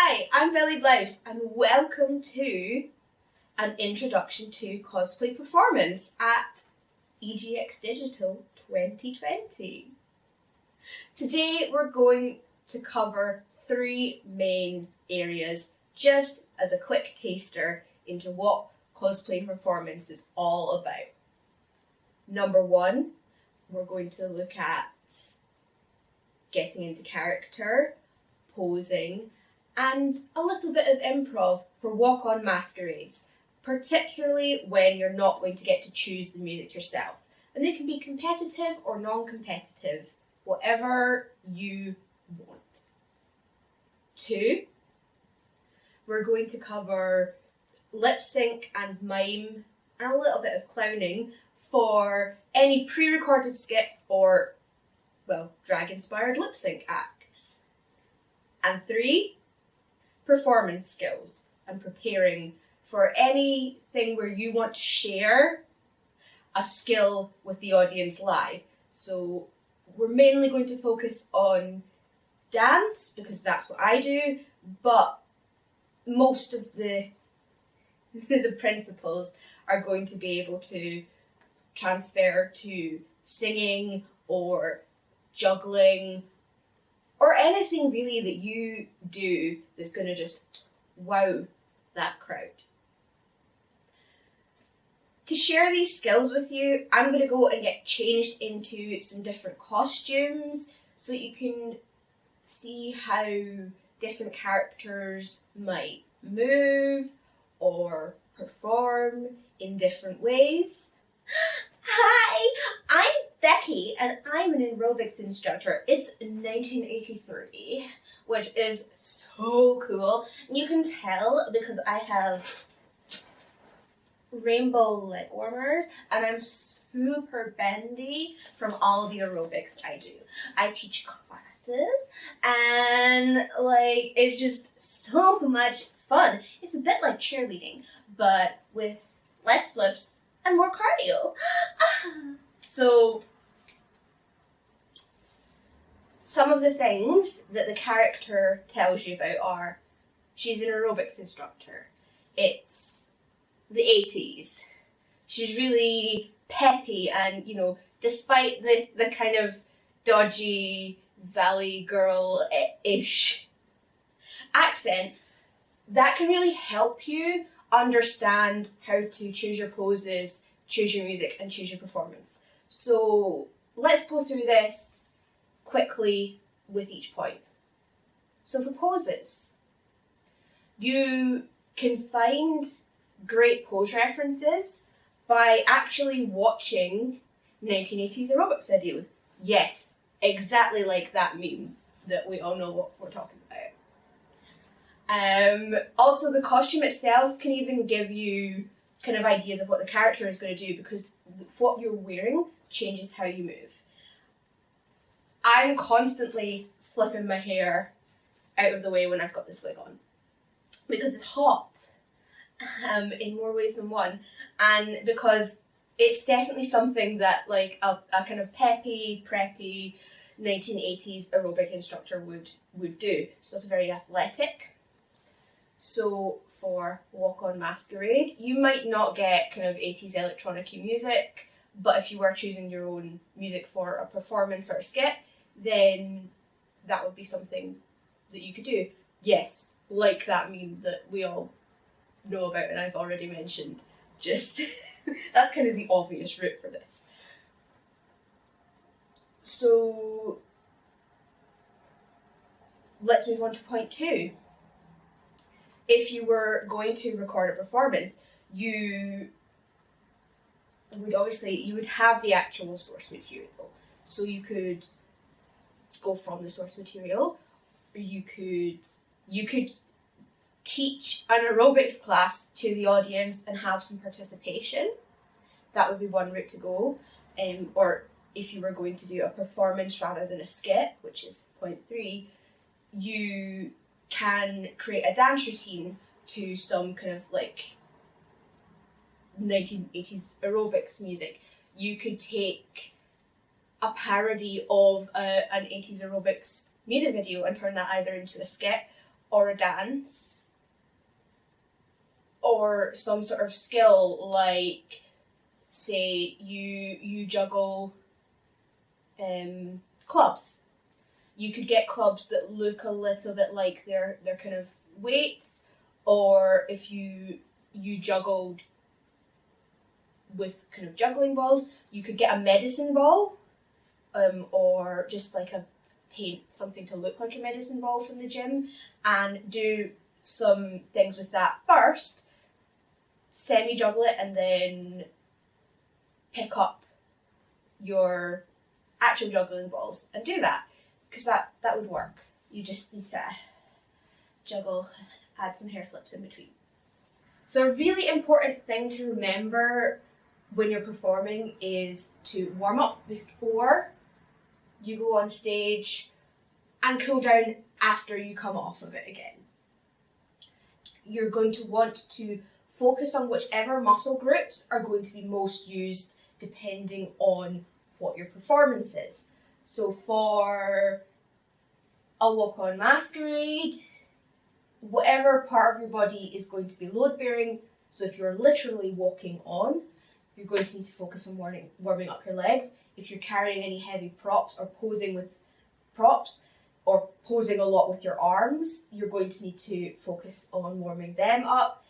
Hi, I'm Billie and welcome to an introduction to cosplay performance at EGX Digital 2020. Today we're going to cover three main areas just as a quick taster into what cosplay performance is all about. Number one, we're going to look at getting into character, posing, and a little bit of improv for walk-on masquerades, particularly when you're not going to get to choose the music yourself. And they can be competitive or non-competitive, whatever you want. Two, we're going to cover lip sync and mime and a little bit of clowning for any pre-recorded skits or, well, drag-inspired lip sync acts. And three, performance skills and preparing for anything where you want to share a skill with the audience live. So we're mainly going to focus on dance because that's what I do, but most of the principles are going to be able to transfer to singing or juggling or anything really that you do that's going to just wow that crowd. To share these skills with you, I'm going to go and get changed into some different costumes so that you can see how different characters might move or perform in different ways. Hi, I'm Becky and I'm an aerobics instructor. It's 1983, which is so cool. And you can tell because I have rainbow leg warmers and I'm super bendy from all the aerobics I do. I teach classes and it's just so much fun. It's a bit like cheerleading, but with less flips and more cardio. So, some of the things that the character tells you about are, she's an aerobics instructor. It's the 80s. She's really peppy and, despite the kind of dodgy valley girl-ish accent, that can really help you understand how to choose your poses, choose your music, and choose your performance. So let's go through this quickly with each point. So for poses, you can find great pose references by actually watching 1980s aerobics videos. Yes, exactly like that meme that we all know what we're talking about. Also, the costume itself can even give you kind of ideas of what the character is going to do because what you're wearing changes how you move. I'm constantly flipping my hair out of the way when I've got this wig on because it's hot in more ways than one, and because it's definitely something that a kind of peppy, preppy 1980s aerobic instructor would do. So it's very athletic. So for Walk on Masquerade, you might not get kind of 80s electronic music, but if you were choosing your own music for a performance or a skit, then that would be something that you could do. Yes, like that meme that we all know about and I've already mentioned. Just, that's kind of the obvious route for this. So, let's move on to point two. If you were going to record a performance, you would have the actual source material. So you could go from the source material, or you could teach an aerobics class to the audience and have some participation. That would be one route to go. Or if you were going to do a performance rather than a skit, which is point three, you can create a dance routine to some kind of 1980s aerobics music. You could take a parody of an 80s aerobics music video and turn that either into a skit or a dance, or some sort of skill, like say you juggle clubs. You could get clubs that look a little bit like they're kind of weights, or if you juggled with kind of juggling balls, you could get a medicine ball, or just like something to look like a medicine ball from the gym, and do some things with that first, semi-juggle it, and then pick up your actual juggling balls and do that, because that would work. You just need to juggle, add some hair flips in between. So a really important thing to remember when you're performing is to warm up before you go on stage and cool down after you come off of it again. You're going to want to focus on whichever muscle groups are going to be most used depending on what your performance is. So for a walk on Masquerade, whatever part of your body is going to be load bearing, so if you're literally walking on, you're going to need to focus on warming up your legs. If you're carrying any heavy props or posing with props, or posing a lot with your arms, you're going to need to focus on warming them up.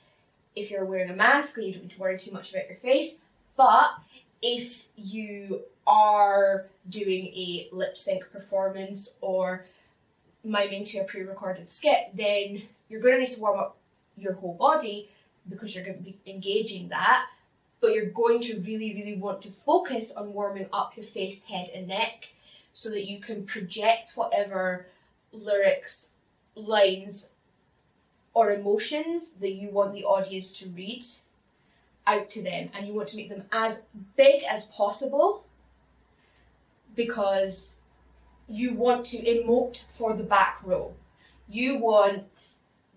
If you're wearing a mask, then you don't need to worry too much about your face. But if you are doing a lip sync performance or miming to a pre-recorded skit, then you're going to need to warm up your whole body because you're going to be engaging that. But you're going to really, really want to focus on warming up your face, head and neck so that you can project whatever lyrics, lines or emotions that you want the audience to read out to them. And you want to make them as big as possible because you want to emote for the back row. You want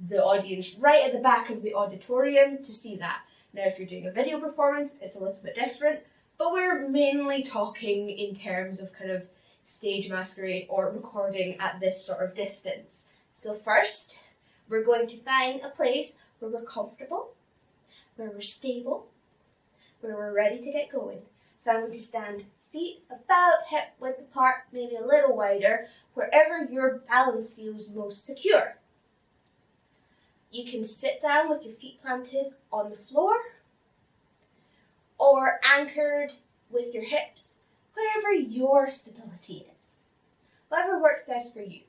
the audience right at the back of the auditorium to see that. Now, if you're doing a video performance, it's a little bit different, but we're mainly talking in terms of kind of stage masquerade or recording at this sort of distance. So first, we're going to find a place where we're comfortable, where we're stable, where we're ready to get going. So I'm going to stand feet about hip width apart, maybe a little wider, wherever your balance feels most secure. You can sit down with your feet planted on the floor or anchored with your hips, wherever your stability is. Whatever works best for you.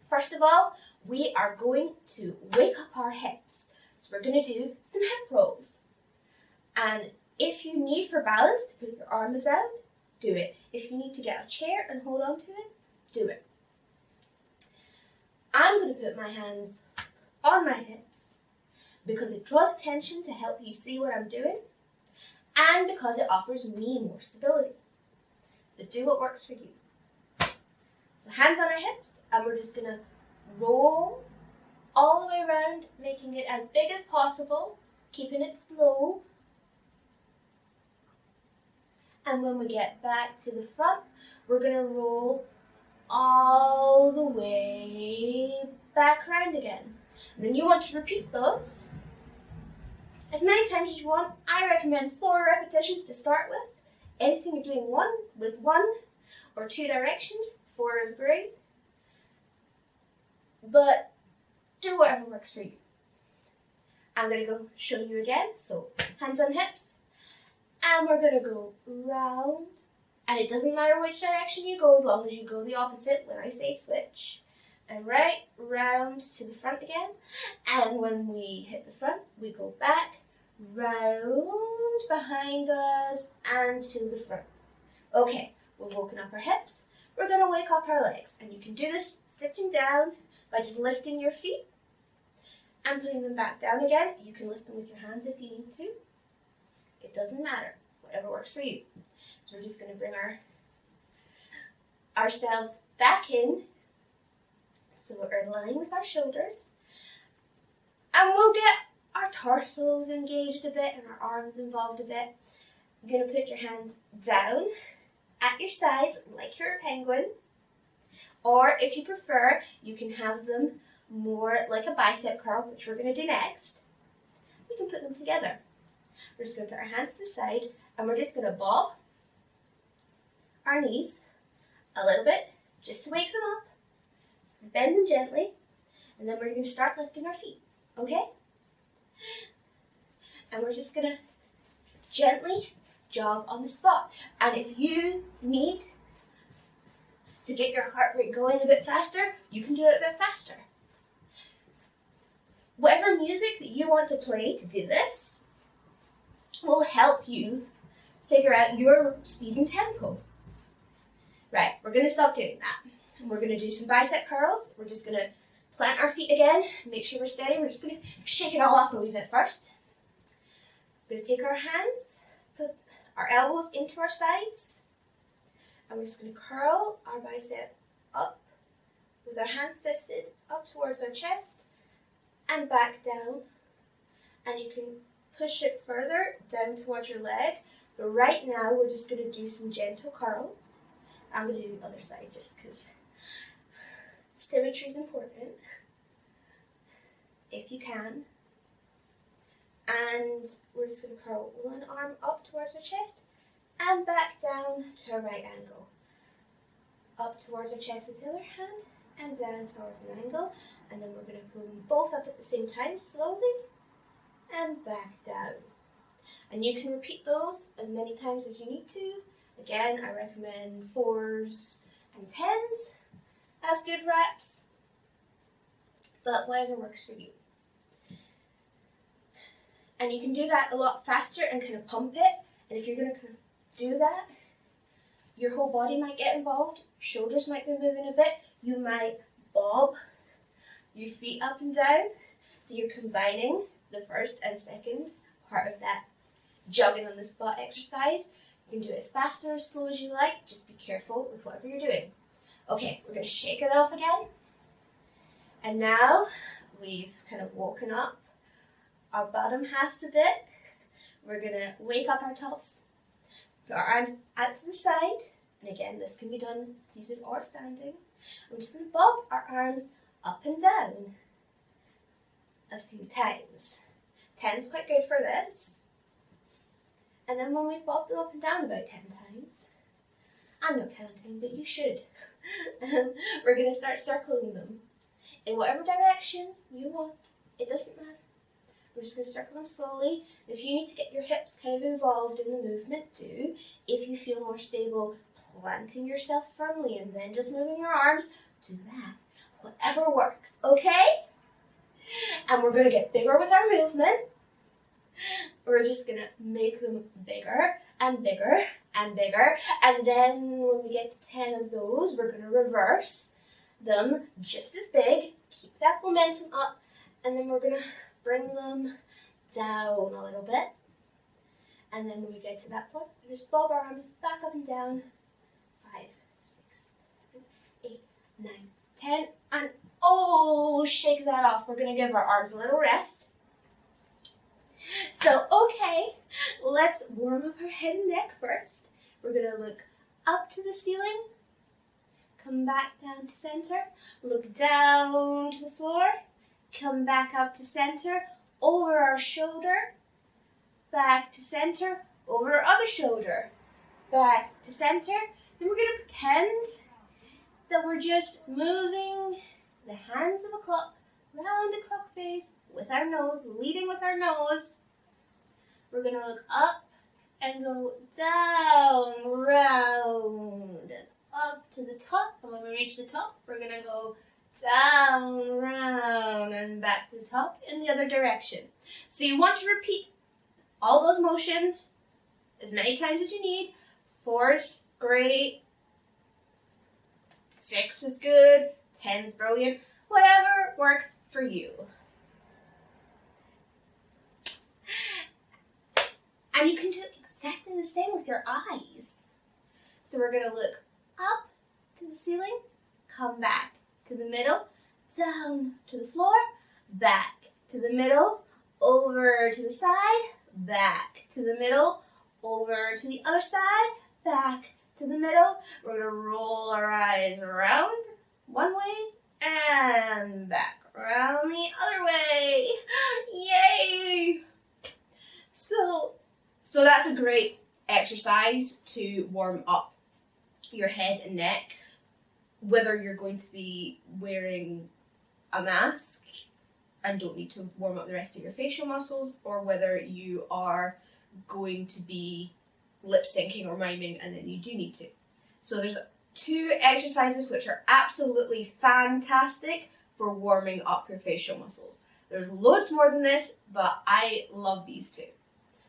First of all, we are going to wake up our hips. So we're going to do some hip rolls. And if you need for balance to put your arms out, do it. If you need to get a chair and hold on to it, do it. I'm going to put my hands on my hips because it draws attention to help you see what I'm doing and because it offers me more stability. But do what works for you. So hands on our hips, and we're just going to roll all the way around, making it as big as possible, keeping it slow. And when we get back to the front, we're going to roll all the way back around again. And then you want to repeat those as many times as you want. I recommend 4 repetitions to start with. Anything you're doing with one or 2 directions, 4 is great. But do whatever works for you. I'm going to go show you again. So hands on hips. And we're going to go round. And it doesn't matter which direction you go as long as you go the opposite when I say switch. And right round to the front again. And when we hit the front, we go back, round behind us, and to the front. Okay, we've woken up our hips. We're going to wake up our legs. And you can do this sitting down by just lifting your feet and putting them back down again. You can lift them with your hands if you need to. It doesn't matter. Whatever works for you. So we're just going to bring ourselves back in. So we're in line with our shoulders. And we'll get our torsos engaged a bit and our arms involved a bit. You're going to put your hands down at your sides like you're a penguin. Or if you prefer, you can have them more like a bicep curl, which we're going to do next, we can put them together. We're just going to put our hands to the side and we're just going to bob our knees a little bit just to wake them up. Just bend them gently, and then we're going to start lifting our feet, okay? And we're just going to gently jog on the spot. And if you need to get your heart rate going a bit faster, you can do it a bit faster. Whatever music that you want to play to do this will help you figure out your speed and tempo. Right, we're going to stop doing that. And we're going to do some bicep curls. We're just going to plant our feet again, make sure we're steady. We're just going to shake it all off a wee bit first. We're going to take our hands, put our elbows into our sides, and we're just going to curl our bicep up with our hands fisted up towards our chest and back down. And you can push it further down towards your leg. But right now, we're just going to do some gentle curls. I'm going to do the other side just because symmetry is important, if you can. And we're just going to curl one arm up towards our chest and back down to a right angle. Up towards our chest with the other hand and down towards an angle. And then we're going to pull them both up at the same time slowly and back down. And you can repeat those as many times as you need to. Again, I recommend 4s and 10s as good reps, but whatever works for you. And you can do that a lot faster and kind of pump it. And if you're going to do that, your whole body might get involved. Shoulders might be moving a bit. You might bob your feet up and down. So you're combining the first and second part of that jogging on the spot exercise. You can do it as fast or as slow as you like. Just be careful with whatever you're doing. Okay, we're going to shake it off again. And now we've kind of woken up our bottom halves a bit. We're going to wake up our tops. Put our arms out to the side. And again, this can be done seated or standing. We're just going to bob our arms up and down a few times. 10's quite good for this. And then when we've bobbed them up and down about 10 times, I'm not counting, but you should. We're going to start circling them in whatever direction you want. It doesn't matter. We're just going to circle them slowly. If you need to get your hips kind of involved in the movement, do. If you feel more stable, planting yourself firmly and then just moving your arms, do that. Whatever works, okay? And we're going to get bigger with our movement. We're just going to make them bigger and bigger and bigger. And then when we get to 10 of those, we're going to reverse them just as big. Keep that momentum up. And then we're going to bring them down a little bit. And then when we get to that point, we just bob our arms back up and down. 5, 6, 7, 8, 9, 10. And oh, shake that off. We're going to give our arms a little rest. So, okay, let's warm up our head and neck first. We're going to look up to the ceiling, come back down to center, look down to the floor, come back up to center, over our shoulder, back to center, over our other shoulder, back to center. Then we're going to pretend that we're just moving the hands of a clock round a clock face with our nose, leading with our nose. We're going to look up and go down, round, and up to the top. And when we reach the top, we're going to go down, round, and back to the top in the other direction. So you want to repeat all those motions as many times as you need. 4's great. 6 is good. 10's brilliant. Whatever works for you. And you can do exactly the same with your eyes. So we're going to look up to the ceiling, come back to the middle, down to the floor, back to the middle, over to the side, back to the middle, over to the other side, back to the middle. We're going to roll our eyes around one way and back, around the other way. Yay! So that's a great exercise to warm up your head and neck, whether you're going to be wearing a mask and don't need to warm up the rest of your facial muscles, or whether you are going to be lip syncing or miming and then you do need to. So there's 2 exercises which are absolutely fantastic for warming up your facial muscles. There's loads more than this, but I love these 2.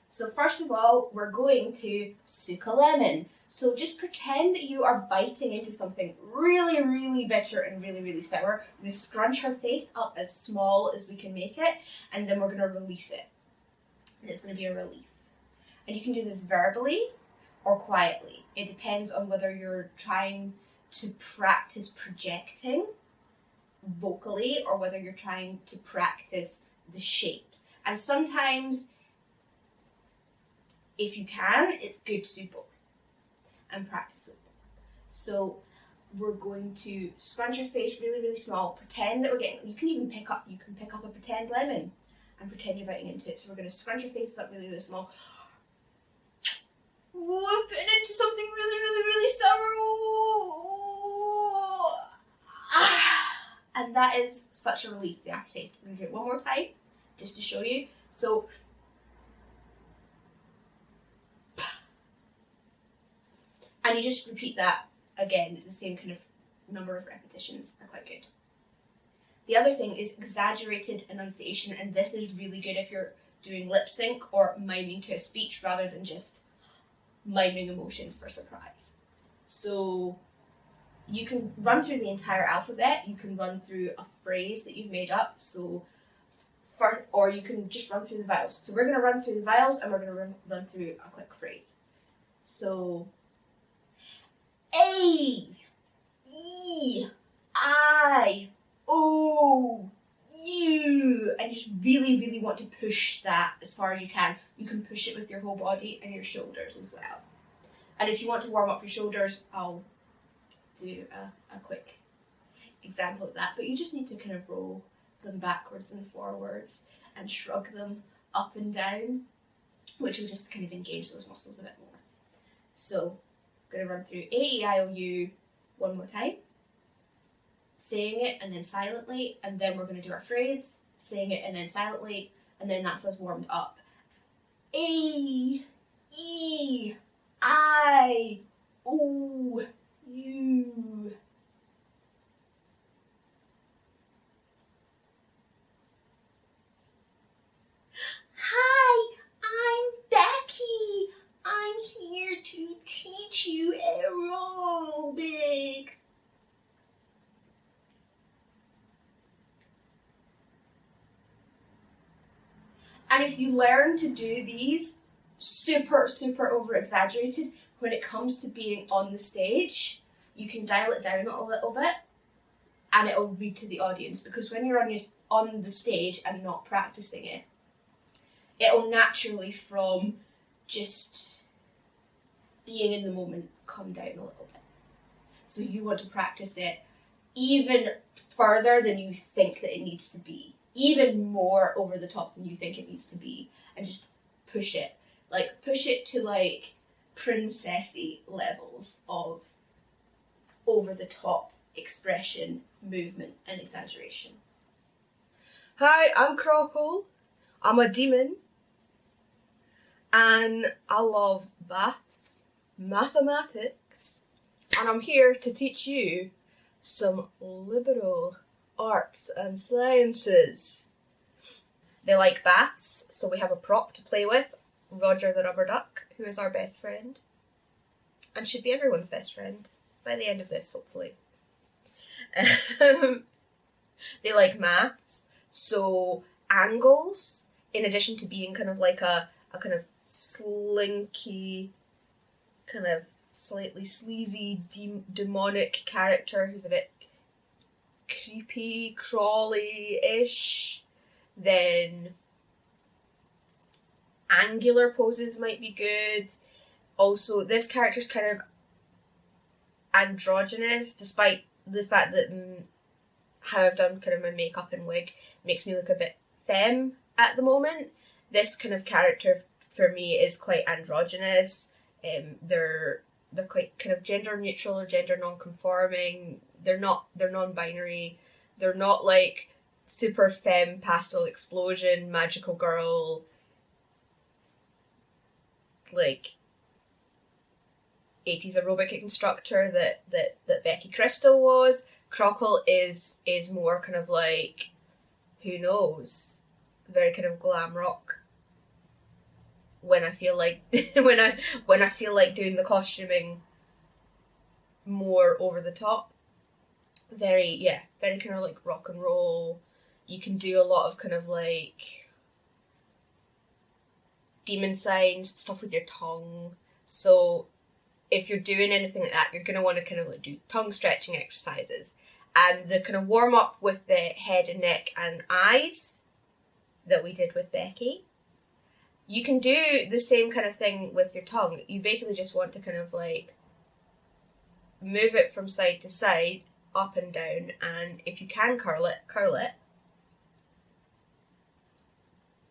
So first of all, we're going to suck a lemon. So just pretend that you are biting into something really, really bitter and really, really sour. We're going to scrunch our face up as small as we can make it, and then we're going to release it. And it's going to be a relief. And you can do this verbally or quietly. It depends on whether you're trying to practice projecting vocally or whether you're trying to practice the shapes. And sometimes, if you can, it's good to do both and practice with both. So we're going to scrunch your face really, really small. Pretend that you can pick up a pretend lemon and pretend you're biting into it. So we're going to scrunch your faces up really, really small. Oh, I've bitten into something really, really, really sour. And that is such a relief, the aftertaste. I'm going to do it one more time, just to show you. So, and you just repeat that again, the same kind of number of repetitions are quite good. The other thing is exaggerated enunciation, and this is really good if you're doing lip sync or miming to a speech rather than just miming emotions for surprise. So you can run through the entire alphabet, you can run through a phrase that you've made up, or you can just run through the vowels. So we're going to run through the vowels and we're going to run through a quick phrase. So A, E, I, O, U, and you just really, really want to push that as far as you can. You can push it with your whole body and your shoulders as well. And if you want to warm up your shoulders, I'll do a quick example of that. But you just need to kind of roll them backwards and forwards and shrug them up and down, which will just kind of engage those muscles a bit more. So I'm going to run through A-E-I-O-U one more time, saying it and then silently, and then we're going to do our phrase, saying it and then silently, and then that's us warmed up. A, E, I, O, U. Hi, I'm Becky. I'm here to teach you aerobics. And if you learn to do these super, super over-exaggerated, when it comes to being on the stage, you can dial it down a little bit and it'll read to the audience, because when you're on the stage and not practicing it, it'll naturally, from just being in the moment, come down a little bit. So you want to practice it even further than you think that it needs to be, even more over the top than you think it needs to be, and just push it. Like, push it to, like, princessy levels of over-the-top expression, movement, and exaggeration. Hi, I'm Crockle. I'm a demon. And I love maths, mathematics, and I'm here to teach you some liberal arts and sciences. They like baths, so we have a prop to play with, Roger the rubber duck, who is our best friend, and should be everyone's best friend by the end of this, hopefully. They like maths, so angles, in addition to being kind of like a kind of slinky, kind of slightly sleazy, demonic character who's a bit creepy, crawly-ish, then angular poses might be good. Also, this character's kind of androgynous, despite the fact that how I've done kind of my makeup and wig makes me look a bit femme at the moment. This kind of character for me is quite androgynous. They're quite kind of gender neutral or gender non-conforming. They're non-binary. They're not like super femme pastel explosion magical girl like 80s aerobic instructor that Becky Crystal was. Crockle is more kind of like, who knows, very kind of glam rock. When I feel like when I feel like doing the costuming more over the top, very kind of like rock and roll. You can do a lot of kind of like demon signs, stuff with your tongue. So if you're doing anything like that, you're going to want to kind of like do tongue stretching exercises. And the kind of warm up with the head and neck and eyes that we did with Becky, you can do the same kind of thing with your tongue. You basically just want to kind of like move it from side to side, up and down, and if you can curl it, curl it.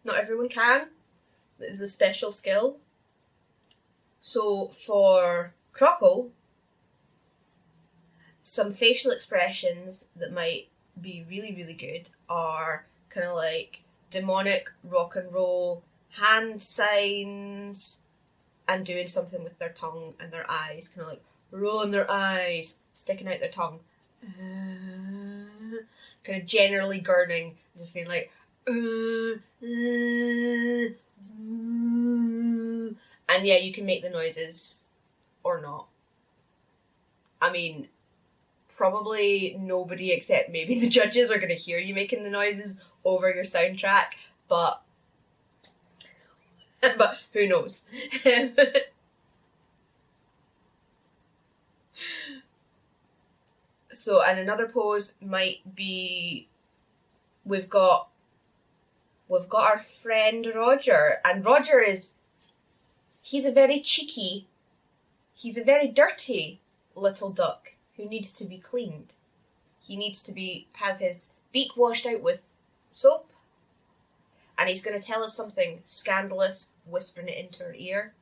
Not everyone can. It's a special skill. So for Crockle, some facial expressions that might be really, really good are kind of like demonic rock and roll hand signs and doing something with their tongue and their eyes, kind of like rolling their eyes, sticking out their tongue, kind of generally gurning, just being like, and yeah, you can make the noises or not. I mean, probably nobody except maybe the judges are going to hear you making the noises over your soundtrack, but who knows. So, and another pose might be, we've got our friend Roger, and Roger he's a very cheeky, he's a very dirty little duck who needs to be cleaned. He needs to have his beak washed out with soap, and he's going to tell us something scandalous, whispering it into our ear,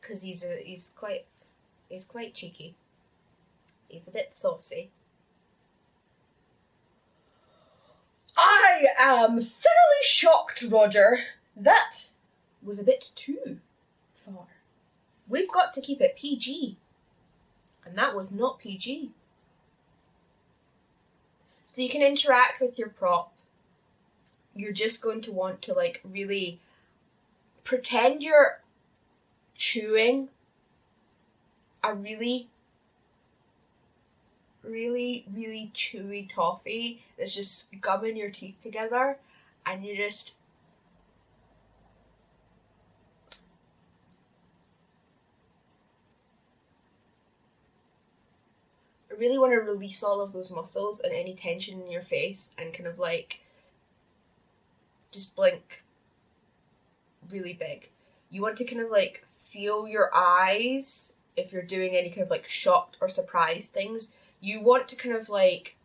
because he's quite cheeky. He's a bit saucy. I am thoroughly shocked, Roger. That was a bit too far. We've got to keep it PG. And that was not PG. So you can interact with your prop. You're just going to want to like really pretend you're chewing a really, really, really chewy toffee that's just gumming your teeth together, and you just really want to release all of those muscles and any tension in your face and kind of like just blink really big. You want to kind of like feel your eyes if you're doing any kind of like shocked or surprised things. You want to kind of like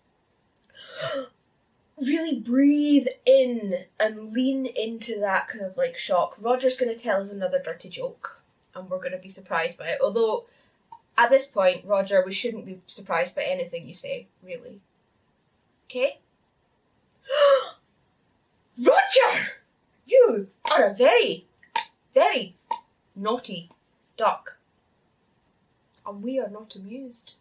really breathe in and lean into that kind of like shock. Roger's going to tell us another dirty joke and we're going to be surprised by it. Although at this point, Roger, we shouldn't be surprised by anything you say, really. Okay? Roger! You are a very, very naughty duck. And we are not amused.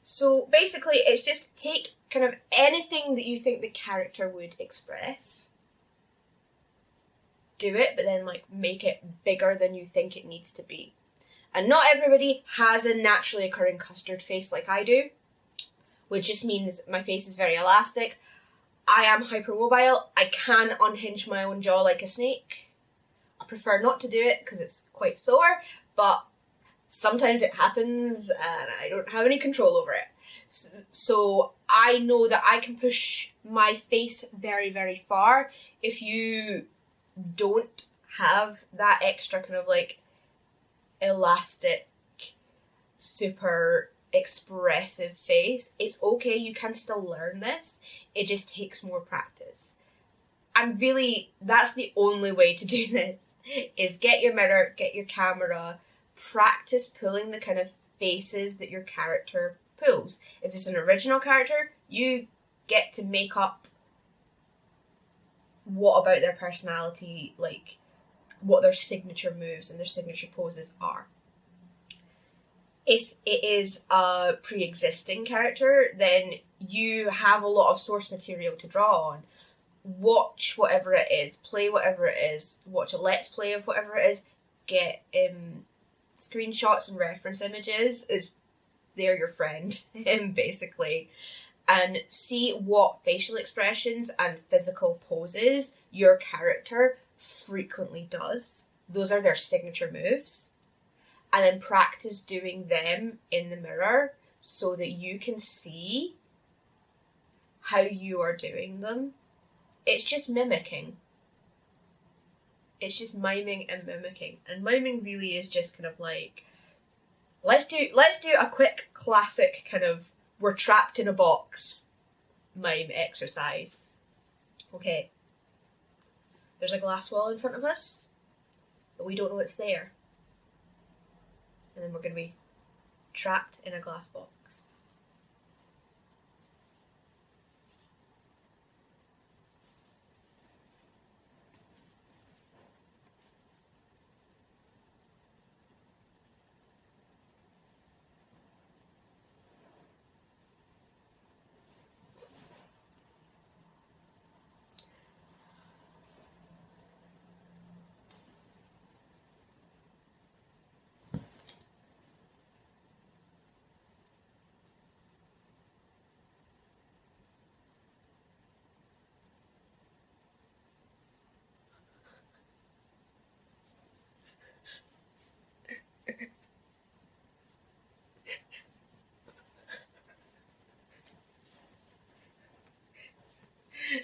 So basically, it's just take kind of anything that you think the character would express, do it, but then like make it bigger than you think it needs to be. And not everybody has a naturally occurring custard face like I do, which just means my face is very elastic. I am hypermobile. I can unhinge my own jaw like a snake. I prefer not to do it because it's quite sore, but sometimes it happens and I don't have any control over it. So I know that I can push my face very, very far. If you don't have that extra kind of like elastic, super expressive face. It's okay, you can still learn this. It just takes more practice. And really, that's the only way to do this, is get your mirror, get your camera, practice pulling the kind of faces that your character pulls. If it's an original character, you get to make up what about their personality, like what their signature moves and their signature poses are. If it is a pre-existing character, then you have a lot of source material to draw on. Watch whatever it is, play whatever it is, watch a let's play of whatever it is, get screenshots and reference images, they're your friend, basically, and see what facial expressions and physical poses your character frequently does. Those are their signature moves. And then practice doing them in the mirror so that you can see how you are doing them. It's just mimicking. It's just miming and mimicking. And miming really is just kind of like, let's do a quick classic kind of we're trapped in a box mime exercise. Okay. There's a glass wall in front of us, but we don't know it's there. And then we're going to be trapped in a glass box.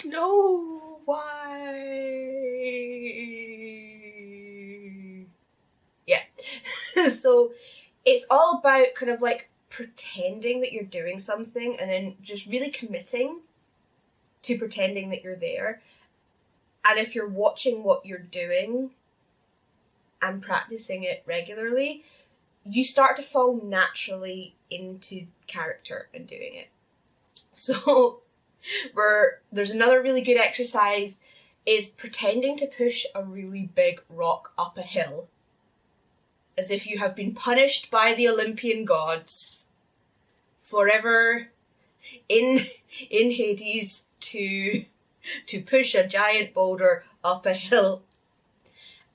No, why? Yeah. So it's all about kind of like pretending that you're doing something and then just really committing to pretending that you're there. And if you're watching what you're doing and practicing it regularly, you start to fall naturally into character and doing it. So there's another really good exercise is pretending to push a really big rock up a hill as if you have been punished by the Olympian gods forever in Hades to push a giant boulder up a hill.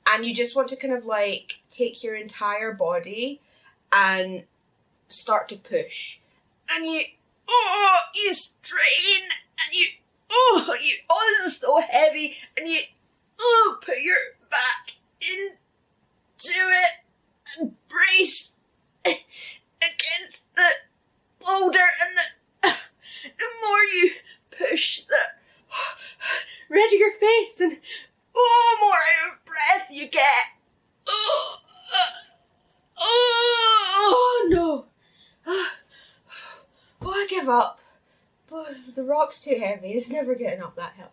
And you just want to kind of like take your entire body and start to push. And you strain, and you it's so heavy, and you put your back into it and brace against the boulder, and the more you push, the redder your face, and more out of breath you get. No. I give up. The rock's too heavy. It's never getting up that hill.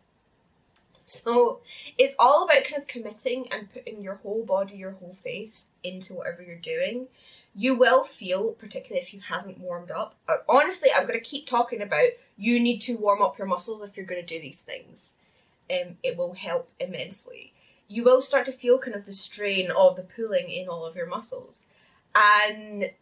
So it's all about kind of committing and putting your whole body, your whole face into whatever you're doing. You will feel, particularly if you haven't warmed up. Honestly, I'm going to keep talking about you need to warm up your muscles if you're going to do these things. It will help immensely. You will start to feel kind of the strain of the pulling in all of your muscles. And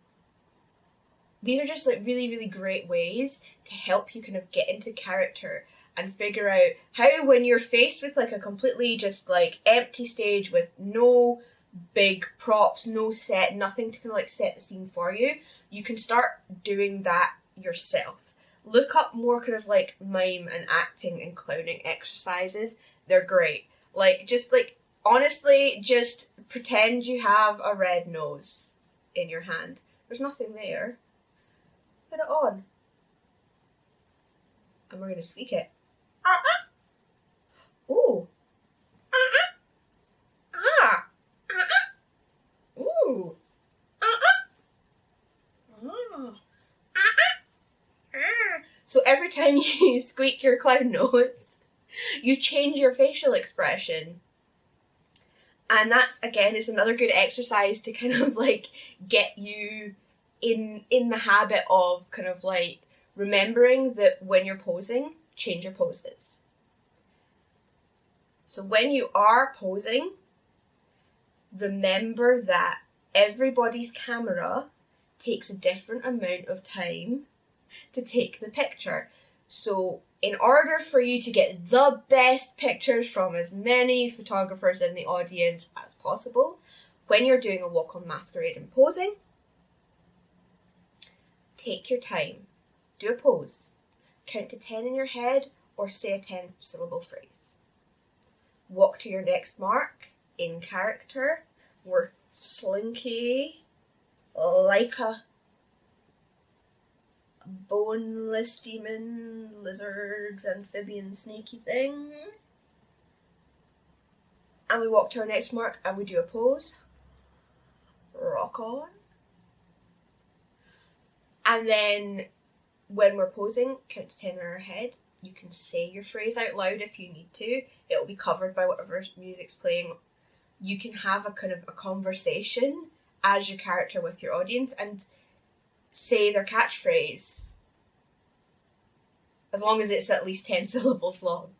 these are just like really, really great ways to help you kind of get into character and figure out how, when you're faced with like a completely just like empty stage with no big props, no set, nothing to kind of like set the scene for you, you can start doing that yourself. Look up more kind of like mime and acting and clowning exercises. They're great. Like, just like, honestly, just pretend you have a red nose in your hand. There's nothing there. Put it on. And we're going to squeak it. Ooh. Ooh. So every time you squeak your clown nose, you change your facial expression. And that's, again, is another good exercise to kind of like get you in the habit of kind of like remembering that when you're posing, change your poses. So when you are posing, remember that everybody's camera takes a different amount of time to take the picture. So in order for you to get the best pictures from as many photographers in the audience as possible, when you're doing a walk on masquerade and posing, take your time. Do a pose. Count to 10 in your head or say a 10-syllable phrase. Walk to your next mark in character. We're slinky like a boneless demon, lizard, amphibian, snaky thing. And we walk to our next mark and we do a pose. Rock on. And then when we're posing, count to 10 in our head. You can say your phrase out loud if you need to. It'll be covered by whatever music's playing. You can have a kind of a conversation as your character with your audience and say their catchphrase, as long as it's at least 10 syllables long.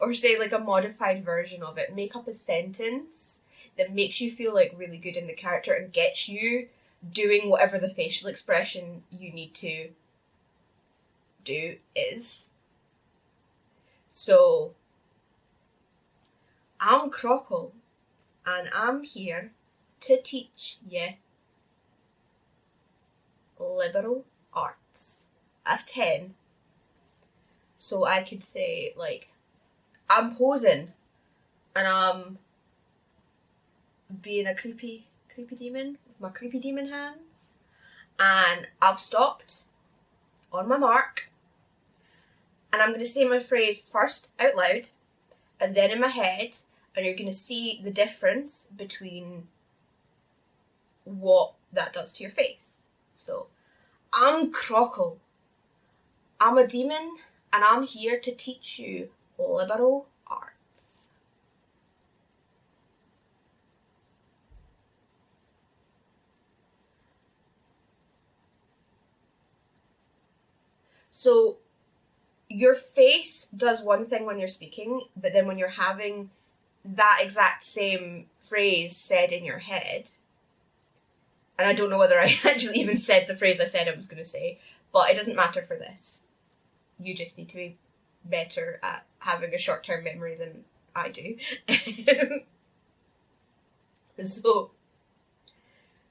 Or say like a modified version of it. Make up a sentence that makes you feel like really good in the character and gets you doing whatever the facial expression you need to do is. So, I'm Crockle, and I'm here to teach you liberal arts. That's 10. So I could say, like, I'm posing, and I'm being a creepy demon with my creepy demon hands, and I've stopped on my mark, and I'm going to say my phrase first out loud, and then in my head, and you're going to see the difference between what that does to your face. So, I'm Crockle. I'm a demon, and I'm here to teach you liberal arts. So, your face does one thing when you're speaking, but then when you're having that exact same phrase said in your head, and I don't know whether I actually even said the phrase I said I was going to say, but it doesn't matter for this. You just need to be better at having a short-term memory than I do. So,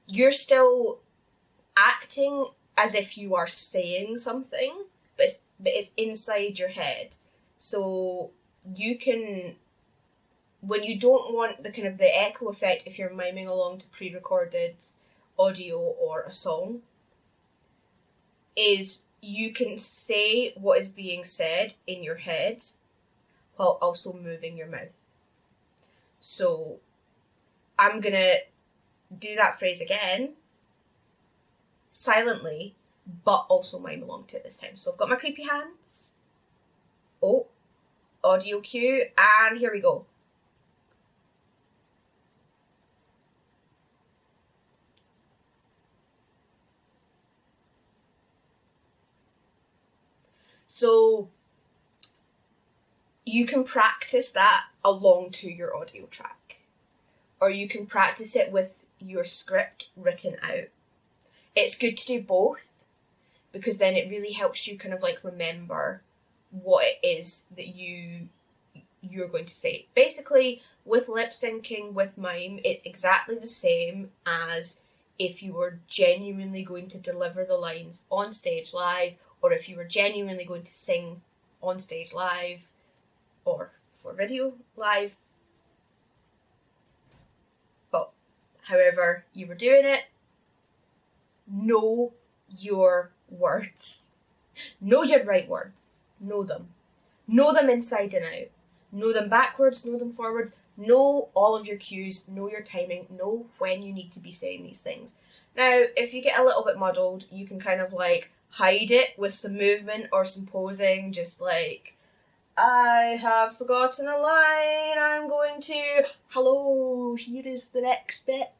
you're still acting as if you are saying something, but it's inside your head. So, you can, when you don't want the kind of the echo effect, if you're miming along to pre-recorded audio or a song, is you can say what is being said in your head while also moving your mouth. So I'm going to do that phrase again, silently, but also mime along to it this time. So I've got my creepy hands. Oh, audio cue, and here we go. So you can practice that along to your audio track, or you can practice it with your script written out. It's good to do both, because then it really helps you kind of like remember what it is that you're going to say. Basically, with lip syncing, with mime, it's exactly the same as if you were genuinely going to deliver the lines on stage live, or if you were genuinely going to sing on stage live, or for video live. But however you were doing it, know your words. Know your right words. Know them. Know them inside and out. Know them backwards, know them forwards. Know all of your cues. Know your timing. Know when you need to be saying these things. Now, if you get a little bit muddled, you can kind of like hide it with some movement or some posing, just like, I have forgotten a line, I'm going to, hello, here is the next bit.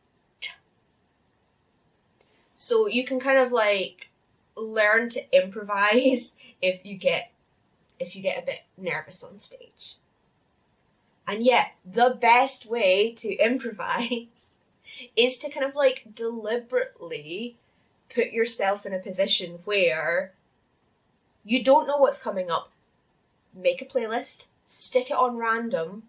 So you can kind of like learn to improvise if you get a bit nervous on stage. And yeah, the best way to improvise is to kind of like deliberately put yourself in a position where you don't know what's coming up. Make a playlist, stick it on random,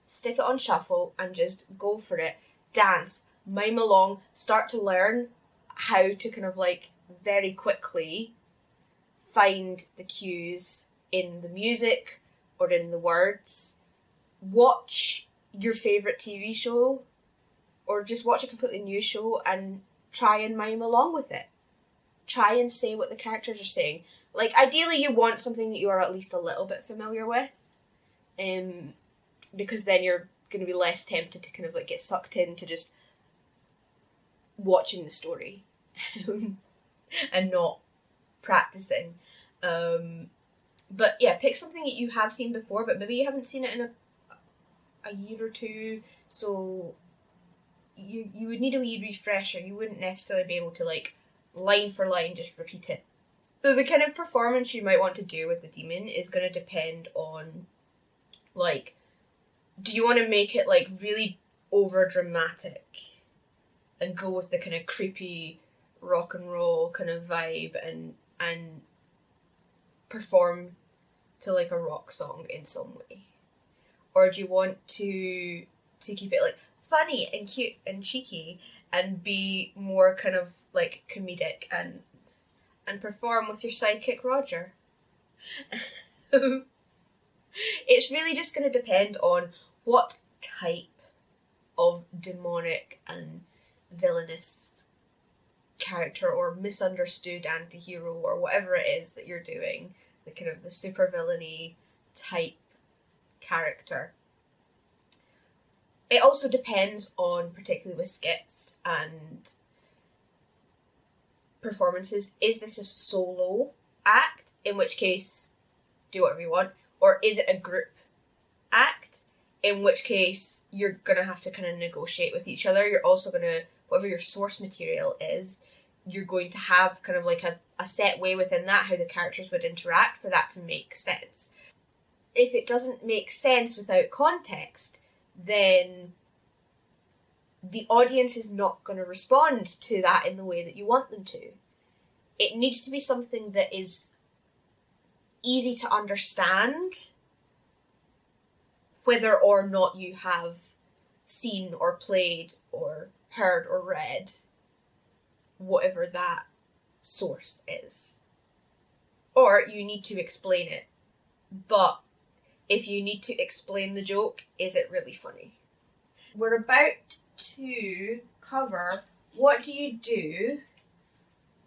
stick it on shuffle, and just go for it. Dance, mime along, start to learn how to kind of like very quickly find the cues in the music or in the words. Watch your favourite TV show or just watch a completely new show and try and mime along with it. Try and say what the characters are saying. Like, ideally you want something that you are at least a little bit familiar with, because then you're going to be less tempted to kind of like get sucked into just watching the story and not practicing. But yeah, pick something that you have seen before, but maybe you haven't seen it in a year or two, so you would need a wee refresher. You wouldn't necessarily be able to like line for line just repeat it. So the kind of performance you might want to do with the demon is going to depend on, like, do you want to make it like really over dramatic and go with the kind of creepy rock and roll kind of vibe and perform to like a rock song in some way? Or do you want to keep it like funny and cute and cheeky and be more kind of like comedic and perform with your sidekick Roger? It's really just going to depend on what type of demonic and villainous character or misunderstood anti-hero or whatever it is that you're doing, the kind of the super villainy type character. It also depends on, particularly with skits and performances, is this a solo act, in which case do whatever you want, or is it a group act, in which case you're going to have to kind of negotiate with each other. You're also going to, whatever your source material is, you're going to have kind of like a set way within that how the characters would interact for that to make sense. If it doesn't make sense without context, then the audience is not going to respond to that in the way that you want them to. It needs to be something that is easy to understand, whether or not you have seen or played or heard or read whatever that source is. Or you need to explain it. But if you need to explain the joke, is it really funny? We're about to cover what do you do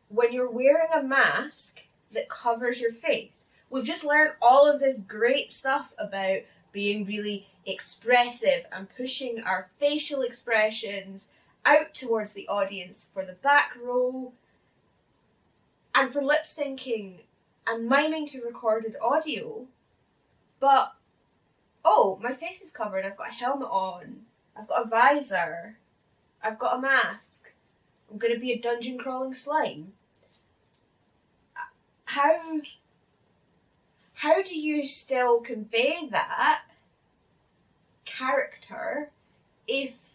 when you're wearing a mask that covers your face. We've just learned all of this great stuff about being really expressive and pushing our facial expressions out towards the audience for the back row and for lip syncing and miming to recorded audio. But, oh, my face is covered, I've got a helmet on, I've got a visor, I've got a mask, I'm going to be a dungeon crawling slime. How do you still convey that character if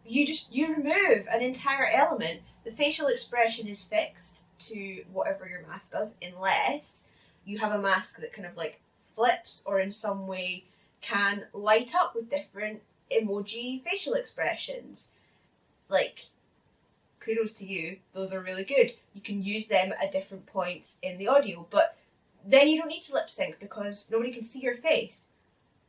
you remove an entire element? The facial expression is fixed to whatever your mask does, unless you have a mask that kind of like flips or in some way can light up with different emoji facial expressions. Like, kudos to you, those are really good. You can use them at different points in the audio, but then you don't need to lip sync because nobody can see your face.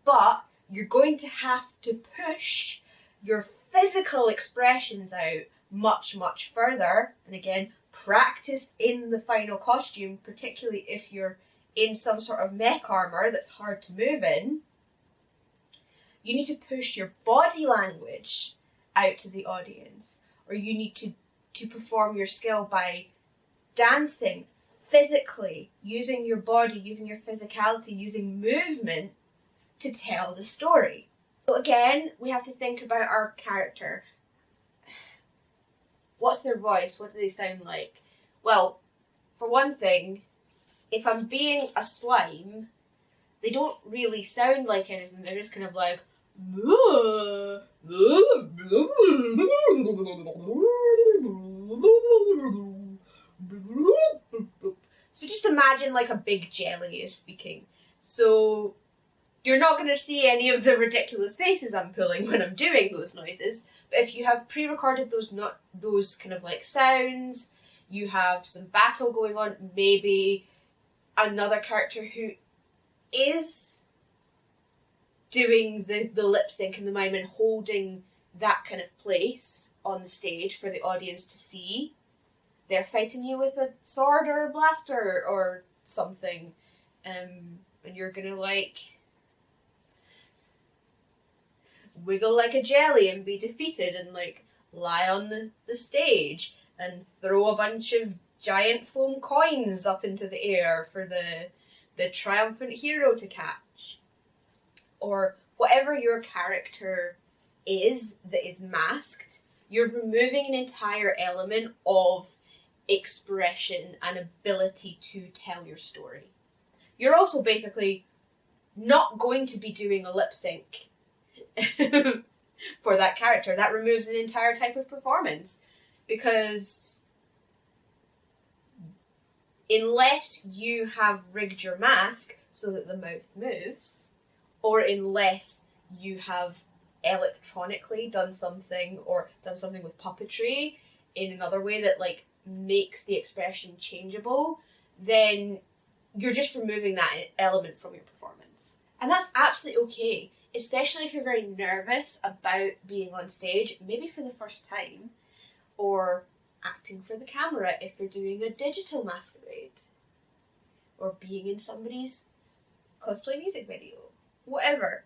But you're going to have to push your physical expressions out much, much further. And again, practice in the final costume, particularly if you're in some sort of mech armor that's hard to move in. You need to push your body language out to the audience, or you need to perform your skill by dancing physically, using your body, using your physicality, using movement to tell the story. So again, we have to think about our character. What's their voice? What do they sound like? Well, for one thing, if I'm being a slime, they don't really sound like anything. They're just kind of like... So just imagine like a big jelly is speaking. So you're not going to see any of the ridiculous faces I'm pulling when I'm doing those noises. But if you have pre-recorded those kind of like sounds, you have some battle going on, maybe another character who is doing the lip sync and the mime and holding that kind of place on the stage for the audience to see. They're fighting you with a sword or a blaster or something. And you're gonna like wiggle like a jelly and be defeated and like lie on the stage and throw a bunch of giant foam coins up into the air for the triumphant hero to catch. Or whatever your character is that is masked, you're removing an entire element of expression and ability to tell your story. You're also basically not going to be doing a lip sync for that character. That removes an entire type of performance, because unless you have rigged your mask so that the mouth moves, or unless you have electronically done something, or done something with puppetry in another way that like makes the expression changeable, then you're just removing that element from your performance. And that's absolutely okay, especially if you're very nervous about being on stage, maybe for the first time, or acting for the camera if you're doing a digital masquerade, or being in somebody's cosplay music video. Whatever.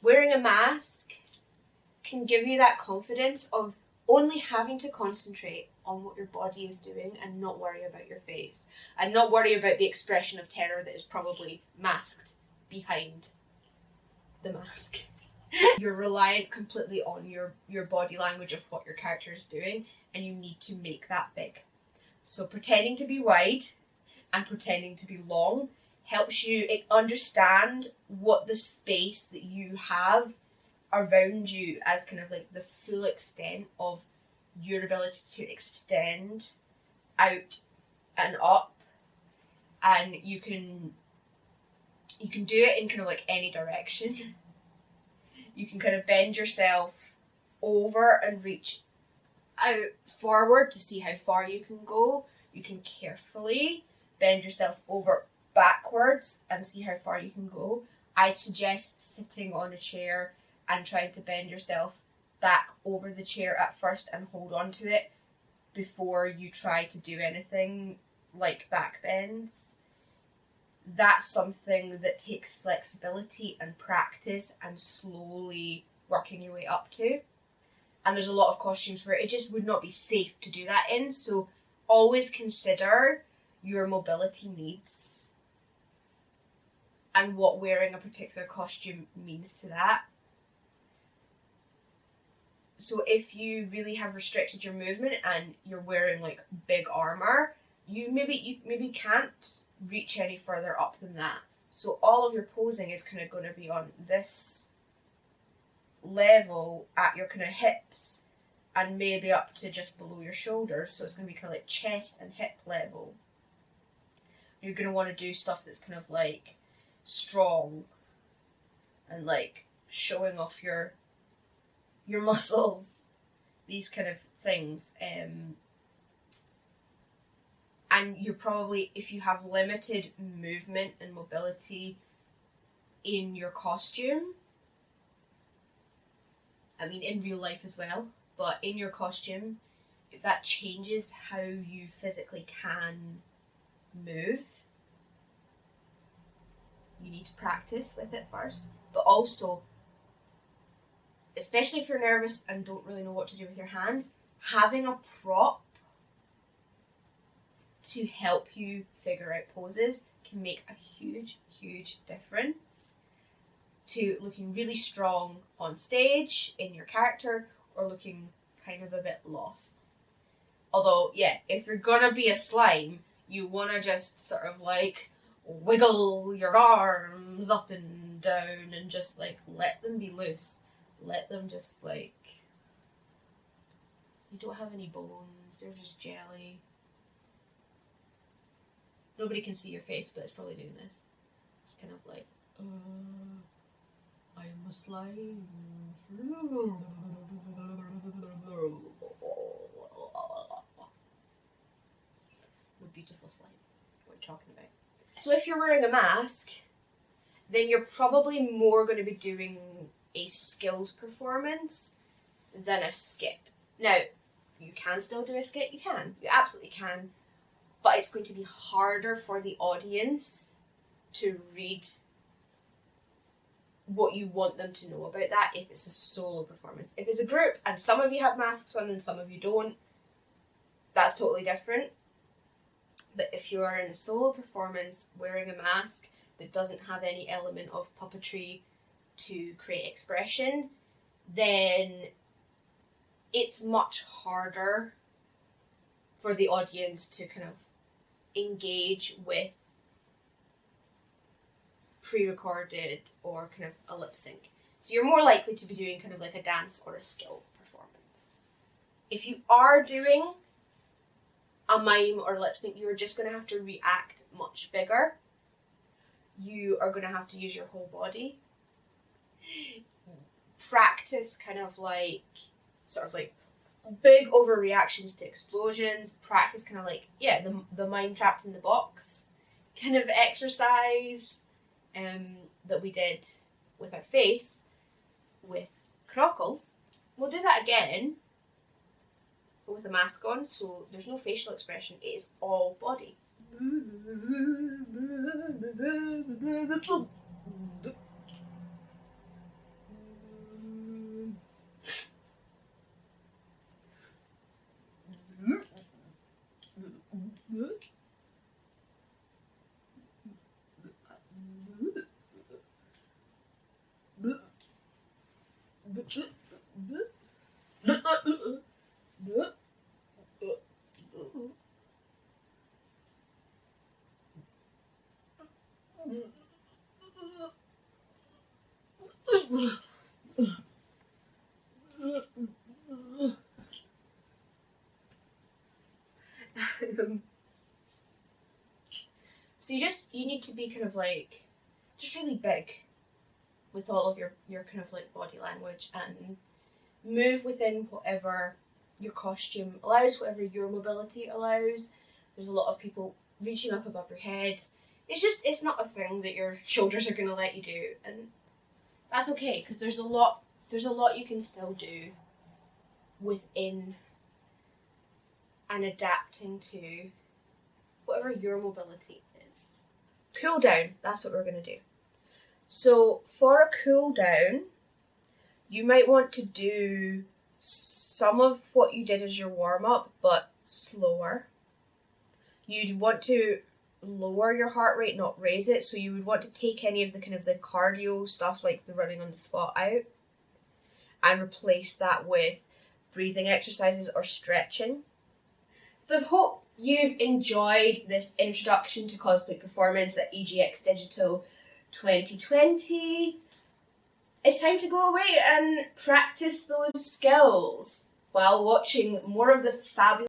Wearing a mask can give you that confidence of only having to concentrate on what your body is doing and not worry about your face. And not worry about the expression of terror that is probably masked behind the mask. You're reliant completely on your body language of what your character is doing, and you need to make that big. So pretending to be wide and pretending to be long helps you understand what the space that you have around you as kind of like the full extent of your ability to extend out and up, and you can do it in kind of like any direction. You can kind of bend yourself over and reach out forward to see how far you can go. You can carefully bend yourself over backwards and see how far you can go. I'd suggest sitting on a chair and trying to bend yourself back over the chair at first and hold on to it before you try to do anything like back bends. That's something that takes flexibility and practice and slowly working your way up to. And there's a lot of costumes where it just would not be safe to do that in, so always consider your mobility needs and what wearing a particular costume means to that. So if you really have restricted your movement and you're wearing like big armor, you maybe can't reach any further up than that. So all of your posing is kind of going to be on this level at your kind of hips and maybe up to just below your shoulders. So it's going to be kind of like chest and hip level. You're going to want to do stuff that's kind of like strong and like showing off your muscles, these kind of things. And you're probably, if you have limited movement and mobility in your costume, I mean in real life as well, but in your costume, if that changes how you physically can move, you need to practice with it first. But also, especially if you're nervous and don't really know what to do with your hands, having a prop to help you figure out poses can make a huge, huge difference to looking really strong on stage in your character or looking kind of a bit lost. Although, yeah, if you're gonna be a slime, you wanna just sort of like wiggle your arms up and down and just like let them be loose. Let them just like, you don't have any bones, they're just jelly. Nobody can see your face, but it's probably doing this. It's kind of like, I am a slime. A beautiful slime. What are you talking about? So if you're wearing a mask, then you're probably more going to be doing a skills performance than a skit. Now, you can still do a skit, you can. You absolutely can. But it's going to be harder for the audience to read what you want them to know about that if it's a solo performance. If it's a group and some of you have masks on and some of you don't, that's totally different. But if you are in a solo performance wearing a mask that doesn't have any element of puppetry to create expression, then it's much harder for the audience to kind of engage with pre-recorded or kind of a lip sync. So you're more likely to be doing kind of like a dance or a skill performance. If you are doing a mime or lip sync, you're just going to have to react much bigger. You are going to have to use your whole body. Practice kind of like, sort of like big overreactions to explosions. Practice kind of like, yeah, the mime trapped in the box kind of exercise that we did with our face with Crockle. We'll do that again, but with a mask on, so there's no facial expression, it is all body. So you need to be kind of like just really big with all of your kind of like body language and move within whatever your costume allows, whatever your mobility allows. There's a lot of people reaching up above your head. It's not a thing that your shoulders are going to let you do, and that's okay because there's a lot you can still do within and adapting to whatever your mobility is. Cool down, that's what we're going to do. So for a cool down, you might want to do some of what you did as your warm-up, but slower. You'd want to lower your heart rate, not raise it. So you would want to take any of the kind of the cardio stuff, like the running on the spot, out and replace that with breathing exercises or stretching. So I hope you've enjoyed this introduction to cosplay performance at EGX Digital 2020. It's time to go away and practice those skills while watching more of the fabulous